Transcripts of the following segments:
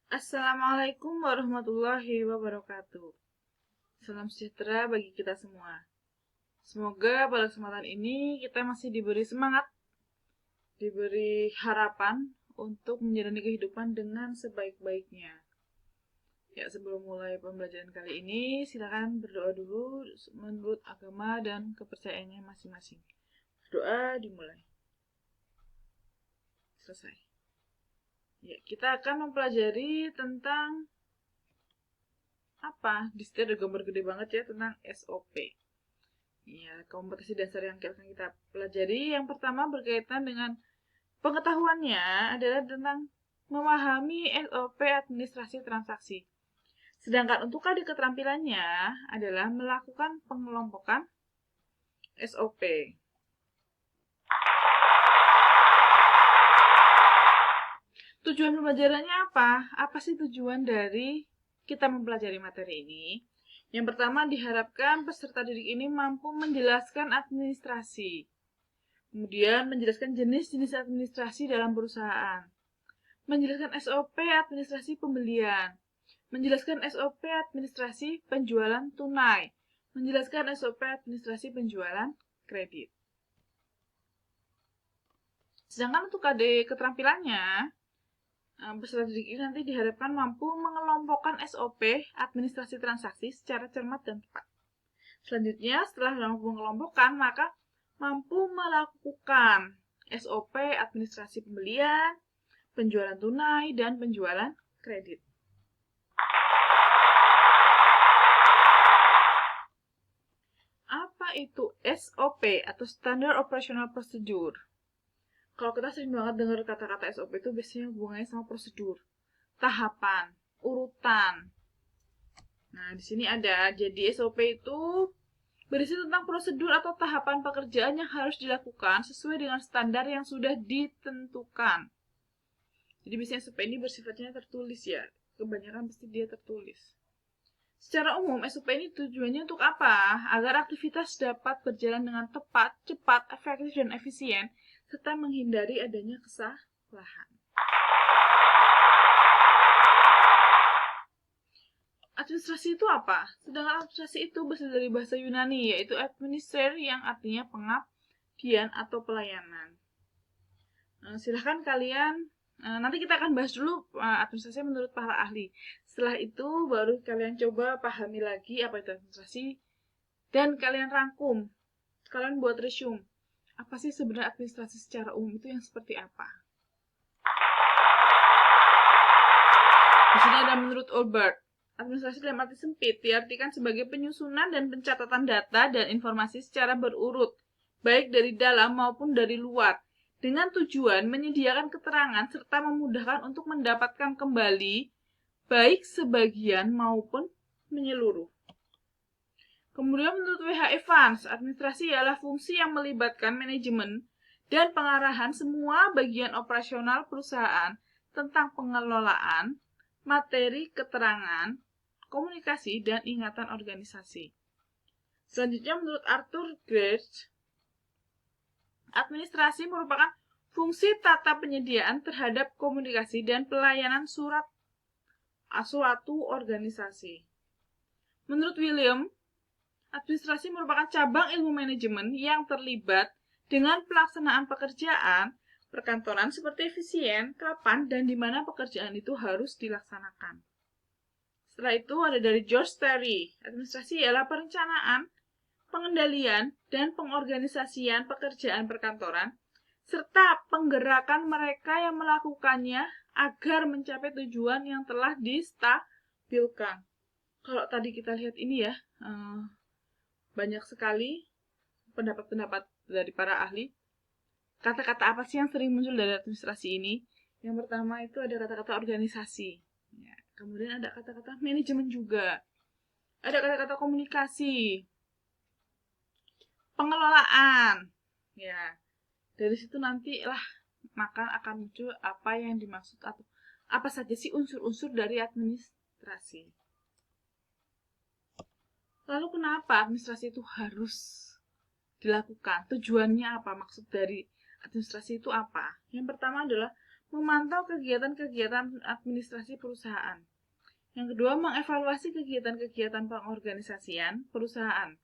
Assalamualaikum warahmatullahi wabarakatuh. Salam sejahtera bagi kita semua. Semoga pada kesempatan ini kita masih diberi semangat, diberi harapan untuk menjalani kehidupan dengan sebaik-baiknya. Ya, sebelum mulai pembelajaran kali ini, silakan berdoa dulu menurut agama dan kepercayaannya masing-masing. Berdoa dimulai. Selesai. Ya, kita akan mempelajari tentang apa? Di situ ada gambar gede banget ya tentang SOP. Ya, kompetensi dasar yang akan kita pelajari yang pertama berkaitan dengan pengetahuannya adalah tentang memahami SOP administrasi transaksi. Sedangkan untuk kode keterampilannya adalah melakukan pengelompokan SOP. Tujuan pembelajarannya apa? Apa sih tujuan dari kita mempelajari materi ini? Yang pertama, diharapkan peserta didik ini mampu menjelaskan administrasi. Kemudian, menjelaskan jenis-jenis administrasi dalam perusahaan. Menjelaskan SOP administrasi pembelian. Menjelaskan SOP administrasi penjualan tunai. Menjelaskan SOP administrasi penjualan kredit. Sedangkan untuk KD keterampilannya, peserta didik ini nanti diharapkan mampu mengelompokkan SOP administrasi transaksi secara cermat dan tepat. Selanjutnya, setelah mampu mengelompokkan, maka mampu melakukan SOP administrasi pembelian, penjualan tunai, dan penjualan kredit. Apa itu SOP atau Standard Operational Procedure? Kalau kita sering banget dengar kata-kata SOP itu biasanya hubungannya sama prosedur, tahapan, urutan. Nah, di sini ada. Jadi SOP itu berisi tentang prosedur atau tahapan pekerjaan yang harus dilakukan sesuai dengan standar yang sudah ditentukan. Jadi biasanya SOP ini bersifatnya tertulis ya. Kebanyakan pasti dia tertulis. Secara umum, SOP ini tujuannya untuk apa? Agar aktivitas dapat berjalan dengan tepat, cepat, efektif, dan efisien, serta menghindari adanya kesalahan. Administrasi itu apa? Sedangkan administrasi itu berasal dari bahasa Yunani, yaitu administer yang artinya pengabdian atau pelayanan. Silahkan kalian, nanti kita akan bahas dulu administrasi menurut para ahli. Setelah itu baru kalian coba pahami lagi apa itu administrasi, dan kalian rangkum. Kalian buat resume. Apa sih sebenarnya administrasi secara umum itu yang seperti apa? Di sini ada menurut Albert. Administrasi dalam arti sempit diartikan sebagai penyusunan dan pencatatan data dan informasi secara berurut, baik dari dalam maupun dari luar, dengan tujuan menyediakan keterangan serta memudahkan untuk mendapatkan kembali, baik sebagian maupun menyeluruh. Kemudian menurut W.H. Evans, administrasi ialah fungsi yang melibatkan manajemen dan pengarahan semua bagian operasional perusahaan tentang pengelolaan, materi keterangan, komunikasi, dan ingatan organisasi. Selanjutnya menurut Arthur Grace, administrasi merupakan fungsi tata penyediaan terhadap komunikasi dan pelayanan suatu organisasi. Menurut William, administrasi merupakan cabang ilmu manajemen yang terlibat dengan pelaksanaan pekerjaan perkantoran seperti efisien, kapan, dan di mana pekerjaan itu harus dilaksanakan. Setelah itu ada dari George Terry, administrasi ialah perencanaan, pengendalian, dan pengorganisasian pekerjaan perkantoran, serta penggerakan mereka yang melakukannya agar mencapai tujuan yang telah distabilkan. Kalau tadi kita lihat ini ya, banyak sekali pendapat-pendapat dari para ahli. Kata-kata apa sih yang sering muncul dari administrasi ini? Yang pertama itu ada kata-kata organisasi. Ya, kemudian ada kata-kata manajemen juga. Ada kata-kata komunikasi. Pengelolaan. Ya, dari situ nanti lah maka akan muncul apa yang dimaksud atau apa saja sih unsur-unsur dari administrasi. Lalu kenapa administrasi itu harus dilakukan? Tujuannya apa? Maksud dari administrasi itu apa? Yang pertama adalah memantau kegiatan-kegiatan administrasi perusahaan. Yang kedua, mengevaluasi kegiatan-kegiatan pengorganisasian perusahaan.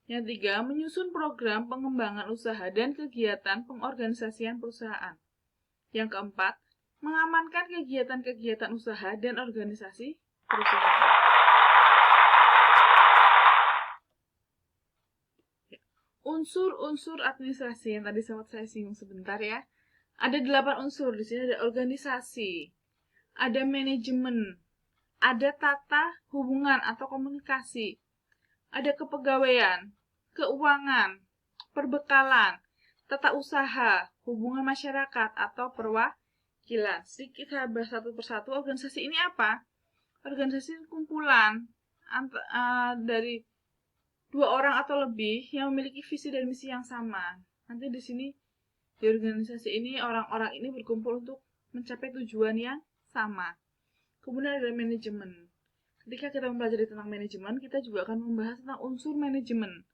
Yang tiga, menyusun program pengembangan usaha dan kegiatan pengorganisasian perusahaan. Yang keempat, mengamankan kegiatan-kegiatan usaha dan organisasi perusahaan. Unsur-unsur administrasi yang tadi sempat saya singgung sebentar ya. Ada 8 unsur. Di sini ada organisasi, ada manajemen, ada tata hubungan atau komunikasi, ada kepegawaian, keuangan, perbekalan, tata usaha, hubungan masyarakat atau perwakilan. Sedikit saya bahas satu persatu. Organisasi ini apa? Organisasi kumpulan dari 2 orang atau lebih yang memiliki visi dan misi yang sama. Nanti di sini di organisasi ini orang-orang ini berkumpul untuk mencapai tujuan yang sama. Kemudian ada manajemen. Ketika kita mempelajari tentang manajemen, kita juga akan membahas tentang unsur manajemen.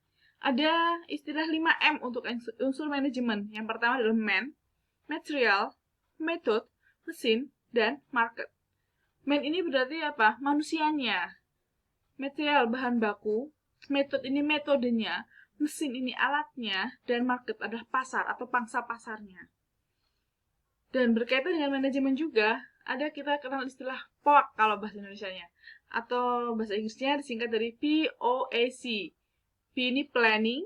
Ada istilah 5M untuk unsur manajemen. Yang pertama adalah man, material, method, mesin, dan market. Man ini berarti apa? Manusianya. Material bahan baku, method ini metodenya, mesin ini alatnya, dan market adalah pasar atau pangsa pasarnya. Dan berkaitan dengan manajemen juga, ada kita kenal istilah POAC kalau bahasa Indonesianya, atau bahasa Inggrisnya disingkat dari POAC. P ini planning,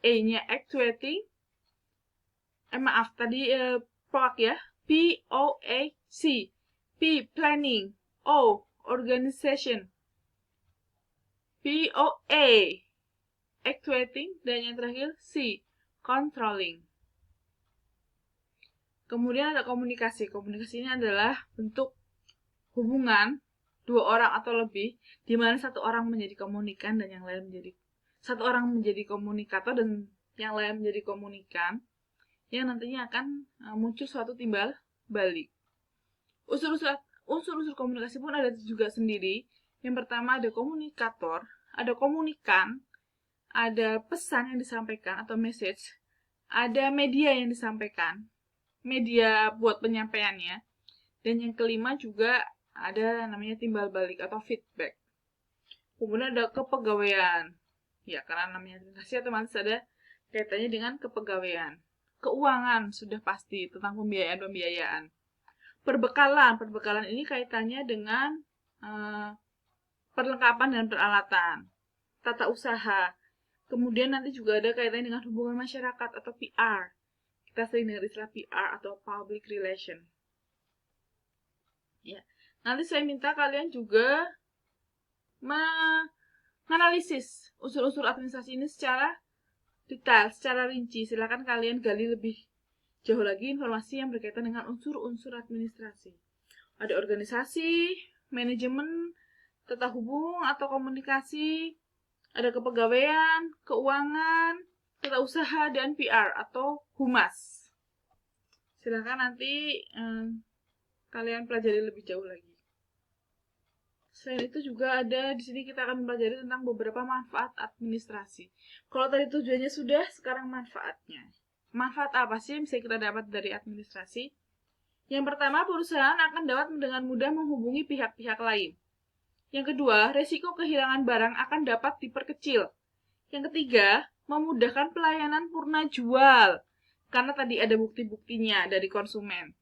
A-nya actuating, POAC ya, POAC. P planning, O organization, POA actuating, dan yang terakhir C controlling. Kemudian ada komunikasi. Komunikasi ini adalah bentuk hubungan 2 orang atau lebih, di mana satu orang menjadi komunikan dan yang lain menjadi satu orang menjadi komunikator dan yang lain menjadi komunikan, yang nantinya akan muncul suatu timbal balik. Unsur-unsur komunikasi pun ada juga sendiri. Yang pertama ada komunikator, ada komunikan, ada pesan yang disampaikan atau message, ada media yang disampaikan, media buat penyampaiannya, dan yang kelima juga ada namanya timbal balik atau feedback. Kemudian ada kepegawaian, ya karena namanya administrasi otomatis ada kaitannya dengan kepegawaian. Keuangan sudah pasti tentang pembiayaan. Perbekalan ini kaitannya dengan perlengkapan dan peralatan. Tata usaha, kemudian nanti juga ada kaitannya dengan hubungan masyarakat atau PR. Kita sering dengar istilah PR atau public relation. Ya. Nanti saya minta kalian juga menganalisis unsur-unsur administrasi ini secara detail, secara rinci. Silakan kalian gali lebih jauh lagi informasi yang berkaitan dengan unsur-unsur administrasi. Ada organisasi, manajemen, tata hubung atau komunikasi, ada kepegawaian, keuangan, tata usaha, dan PR atau humas. Silakan nanti kalian pelajari lebih jauh lagi. Selain itu juga ada di sini kita akan mempelajari tentang beberapa manfaat administrasi. Kalau tadi tujuannya sudah, sekarang manfaatnya. Manfaat apa sih yang bisa kita dapat dari administrasi? Yang pertama, perusahaan akan dapat dengan mudah menghubungi pihak-pihak lain. Yang kedua, resiko kehilangan barang akan dapat diperkecil. Yang ketiga, memudahkan pelayanan purna jual, karena tadi ada bukti-buktinya dari konsumen.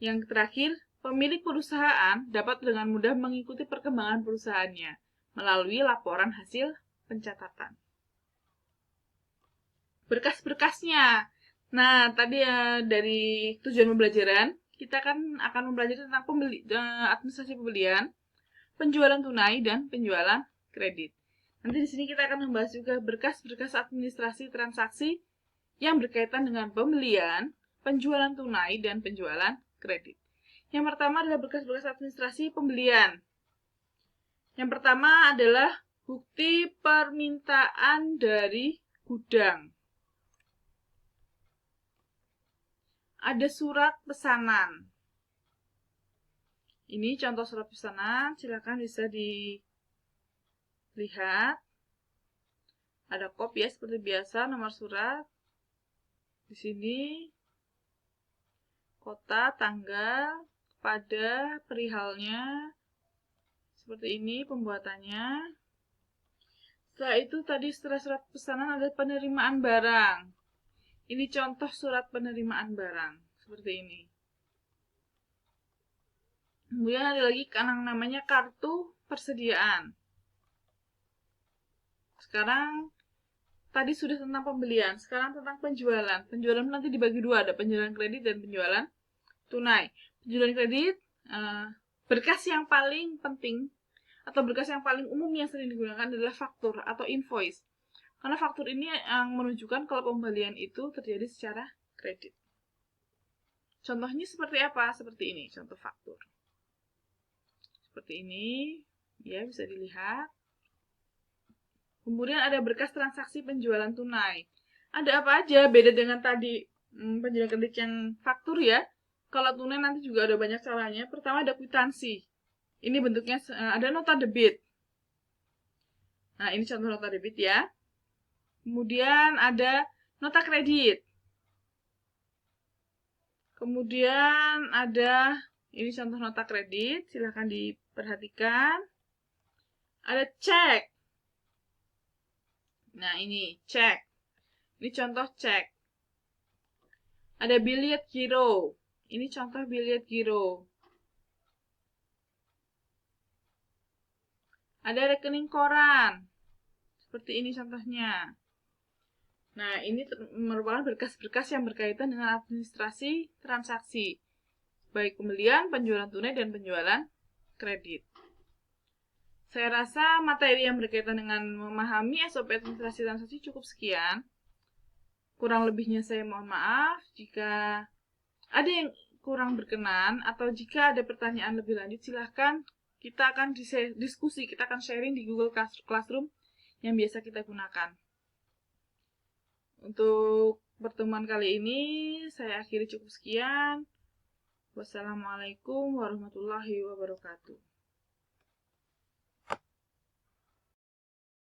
Yang terakhir, pemilik perusahaan dapat dengan mudah mengikuti perkembangan perusahaannya melalui laporan hasil pencatatan. Berkas-berkasnya. Nah, tadi dari tujuan pembelajaran, kita akan mempelajari tentang administrasi pembelian, penjualan tunai, dan penjualan kredit. Nanti di sini kita akan membahas juga berkas-berkas administrasi transaksi yang berkaitan dengan pembelian, penjualan tunai, dan penjualan kredit. Yang pertama adalah berkas-berkas administrasi pembelian. Yang pertama adalah bukti permintaan dari gudang. Ada surat pesanan. Ini contoh surat pesanan, silakan bisa dilihat. Ada kopi ya seperti biasa, nomor surat. Di sini kota, tanggal, pada, perihalnya. Seperti ini pembuatannya. Setelah itu tadi setelah surat pesanan ada penerimaan barang. Ini contoh surat penerimaan barang. Seperti ini. Kemudian ada lagi yang namanya kartu persediaan. Sekarang tadi sudah tentang pembelian, sekarang tentang penjualan. Penjualan nanti dibagi dua, ada penjualan kredit dan penjualan tunai. Penjualan kredit, berkas yang paling penting atau berkas yang paling umum yang sering digunakan adalah faktur atau invoice. Karena faktur ini yang menunjukkan kalau pembelian itu terjadi secara kredit. Contohnya seperti apa? Seperti ini, contoh faktur. Seperti ini, ya bisa dilihat. Kemudian ada berkas transaksi penjualan tunai. Ada apa aja beda dengan tadi penjualan kredit yang faktur ya. Kalau tunai nanti juga ada banyak caranya. Pertama ada kwitansi. Ini bentuknya ada nota debit. Nah, ini contoh nota debit ya. Kemudian ada nota kredit. Kemudian ada ini contoh nota kredit, silahkan diperhatikan. Ada cek. Nah, ini cek. Ini contoh cek. Ada billet giro. Ini contoh billet giro. Ada rekening koran. Seperti ini contohnya. Nah, ini merupakan berkas-berkas yang berkaitan dengan administrasi transaksi. Baik pembelian, penjualan tunai, dan penjualan kredit. Saya rasa materi yang berkaitan dengan memahami SOP administrasi transaksi cukup sekian. Kurang lebihnya saya mohon maaf. Jika ada yang kurang berkenan atau jika ada pertanyaan lebih lanjut, silahkan kita akan diskusi, kita akan sharing di Google Classroom yang biasa kita gunakan. Untuk pertemuan kali ini, saya akhiri cukup sekian. Wassalamualaikum warahmatullahi wabarakatuh.